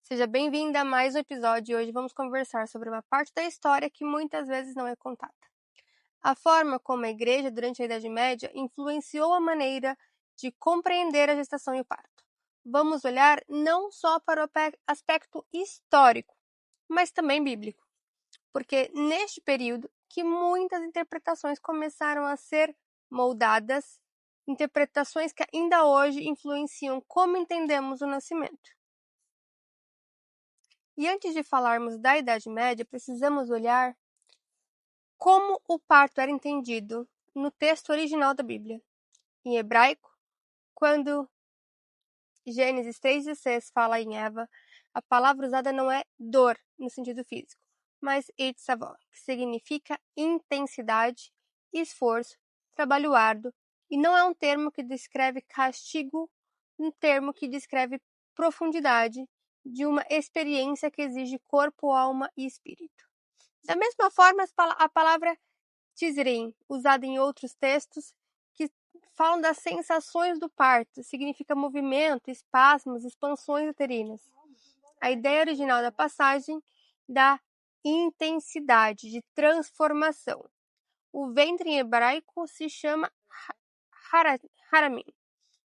Seja bem-vinda a mais um episódio e hoje vamos conversar sobre uma parte da história que muitas vezes não é contada. A forma como a igreja, durante a Idade Média, influenciou a maneira de compreender a gestação e o parto. Vamos olhar não só para o aspecto histórico, mas também bíblico, porque neste período que muitas interpretações começaram a ser moldadas, interpretações que ainda hoje influenciam como entendemos o nascimento. E antes de falarmos da Idade Média, precisamos olhar como o parto era entendido no texto original da Bíblia. Em hebraico, quando Gênesis 3,16 fala em Eva, a palavra usada não é dor no sentido físico, mas itzavó, que significa intensidade, esforço, trabalho árduo, e não é um termo que descreve castigo, um termo que descreve profundidade de uma experiência que exige corpo, alma e espírito. Da mesma forma, a palavra tizrim, usada em outros textos, que falam das sensações do parto, significa movimento, espasmos, expansões uterinas. A ideia original da passagem da intensidade, de transformação. O ventre em hebraico se chama haramim,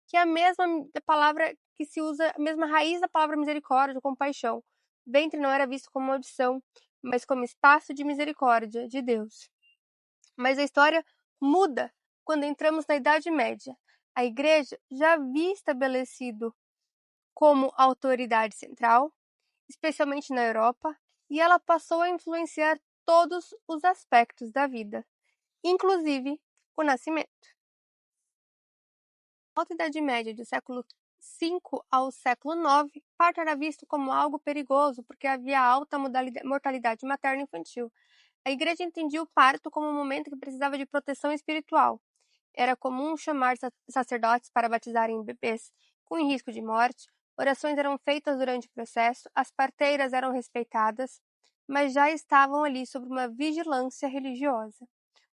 que é a mesma palavra que se usa, a mesma raiz da palavra misericórdia, compaixão. Ventre não era visto como maldição, mas como espaço de misericórdia de Deus. Mas a história muda quando entramos na Idade Média. A Igreja já havia estabelecido como autoridade central, especialmente na Europa, e ela passou a influenciar todos os aspectos da vida, inclusive o nascimento. Na Alta Idade Média, do século V ao século IX, parto era visto como algo perigoso porque havia alta mortalidade materna e infantil. A Igreja entendia o parto como um momento que precisava de proteção espiritual. Era comum chamar sacerdotes para batizarem bebês com risco de morte, orações eram feitas durante o processo, as parteiras eram respeitadas, mas já estavam ali sob uma vigilância religiosa.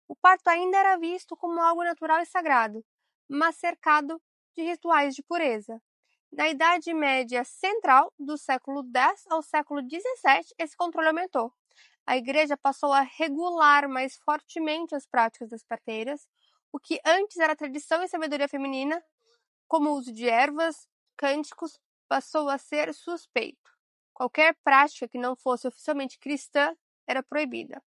O parto ainda era visto como algo natural e sagrado, mas cercado de rituais de pureza. Na Idade Média Central, do século X ao século XVII, esse controle aumentou. A Igreja passou a regular mais fortemente as práticas das parteiras, o que antes era tradição e sabedoria feminina, como o uso de ervas, cânticos, passou a ser suspeito. Qualquer prática que não fosse oficialmente cristã era proibida.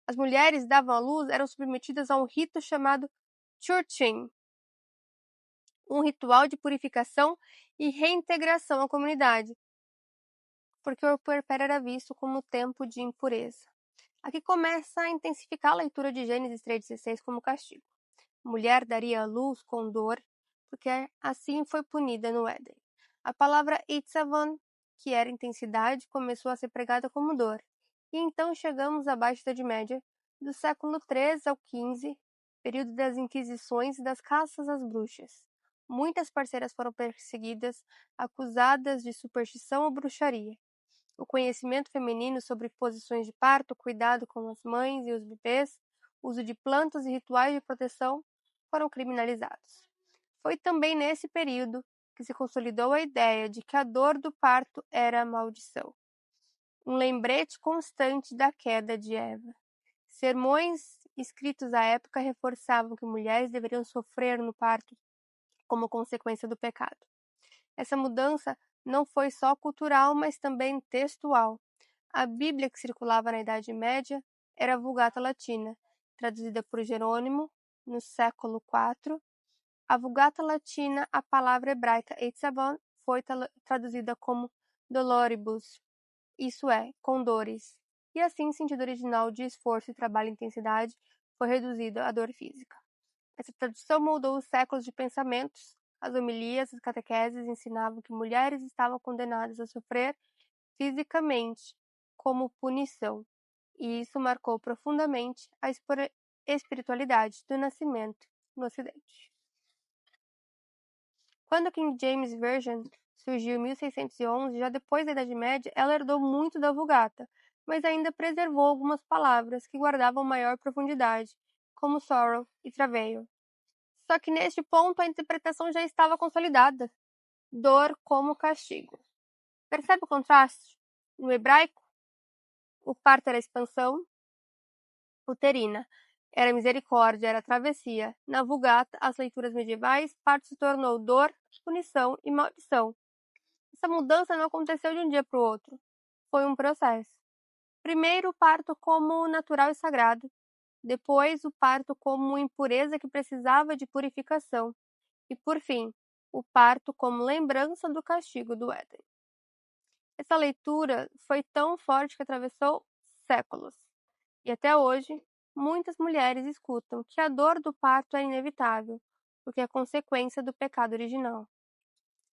As mulheres que davam à luz eram submetidas a um rito chamado churching, um ritual de purificação e reintegração à comunidade, porque o puerpério era visto como tempo de impureza. Aqui começa a intensificar a leitura de Gênesis 3,16 como castigo. A mulher daria à luz com dor, porque assim foi punida no Éden. A palavra itzavon, que era intensidade, começou a ser pregada como dor. E então chegamos à Baixa Idade Média, do século XIII ao XV, período das Inquisições e das caças às bruxas. Muitas parceiras foram perseguidas, acusadas de superstição ou bruxaria. O conhecimento feminino sobre posições de parto, cuidado com as mães e os bebês, uso de plantas e rituais de proteção foram criminalizados. Foi também nesse período que se consolidou a ideia de que a dor do parto era a maldição. Um lembrete constante da queda de Eva. Sermões escritos à época reforçavam que mulheres deveriam sofrer no parto como consequência do pecado. Essa mudança não foi só cultural, mas também textual. A Bíblia que circulava na Idade Média era a Vulgata Latina, traduzida por Jerônimo no século IV. A Vulgata Latina, a palavra hebraica Eitzavon, foi traduzida como doloribus, isso é, com dores, e assim o sentido original de esforço e trabalho e intensidade foi reduzido à dor física. Essa tradução moldou os séculos de pensamentos. As homilias, as catequeses ensinavam que mulheres estavam condenadas a sofrer fisicamente como punição, e isso marcou profundamente a espiritualidade do nascimento no Ocidente. Quando a King James Version surgiu em 1611, já depois da Idade Média, ela herdou muito da Vulgata, mas ainda preservou algumas palavras que guardavam maior profundidade, como sorrow e travail. Só que neste ponto a interpretação já estava consolidada. Dor como castigo. Percebe o contraste? No hebraico, o parto era expansão uterina, era misericórdia, era travessia. Na Vulgata, as leituras medievais, parto se tornou dor, punição e maldição. Essa mudança não aconteceu de um dia para o outro. Foi um processo. Primeiro, o parto como natural e sagrado. Depois, o parto como impureza que precisava de purificação. E, por fim, o parto como lembrança do castigo do Éden. Essa leitura foi tão forte que atravessou séculos. E até hoje, muitas mulheres escutam que a dor do parto é inevitável, porque é consequência do pecado original.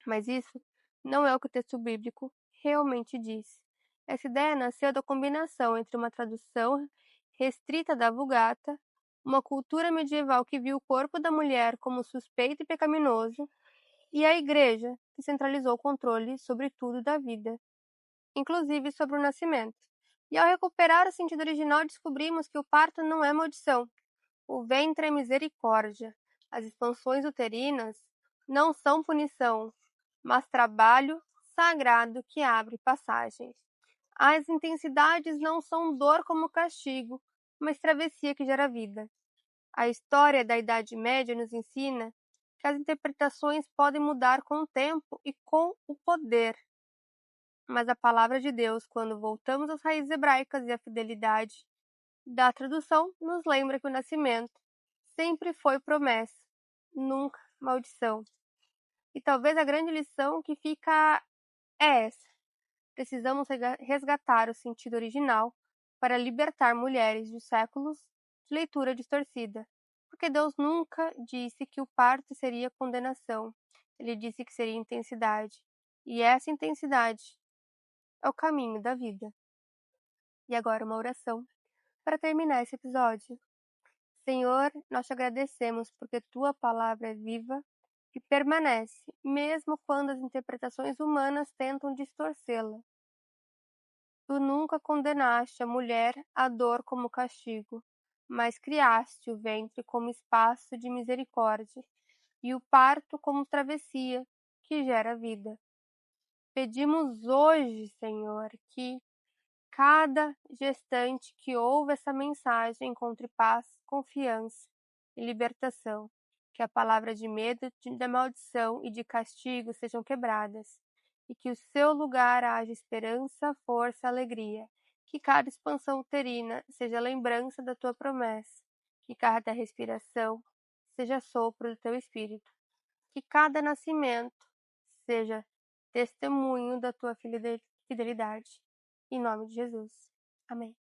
Mas isso não é o que o texto bíblico realmente diz. Essa ideia nasceu da combinação entre uma tradução restrita da Vulgata, uma cultura medieval que viu o corpo da mulher como suspeito e pecaminoso, e a Igreja, que centralizou o controle sobre tudo da vida, inclusive sobre o nascimento. E ao recuperar o sentido original, descobrimos que o parto não é maldição. O ventre é misericórdia. As expansões uterinas não são punição, mas trabalho sagrado que abre passagens. As intensidades não são dor como castigo, mas travessia que gera vida. A história da Idade Média nos ensina que as interpretações podem mudar com o tempo e com o poder. Mas a palavra de Deus, quando voltamos às raízes hebraicas e à fidelidade da tradução, nos lembra que o nascimento sempre foi promessa, nunca maldição. E talvez a grande lição que fica é essa: precisamos resgatar o sentido original para libertar mulheres de séculos de leitura distorcida. Porque Deus nunca disse que o parto seria condenação. Ele disse que seria intensidade. E essa intensidade é o caminho da vida. E agora uma oração para terminar esse episódio. Senhor, nós te agradecemos porque tua palavra é viva e permanece, mesmo quando as interpretações humanas tentam distorcê-la. Tu nunca condenaste a mulher à dor como castigo, mas criaste o ventre como espaço de misericórdia e o parto como travessia que gera vida. Pedimos hoje, Senhor, que cada gestante que ouve essa mensagem encontre paz, confiança e libertação. Que a palavra de medo, de maldição e de castigo sejam quebradas. E que o seu lugar haja esperança, força, alegria. Que cada expansão uterina seja lembrança da tua promessa. Que cada respiração seja sopro do teu espírito. Que cada nascimento seja testemunho da tua fidelidade. Em nome de Jesus. Amém.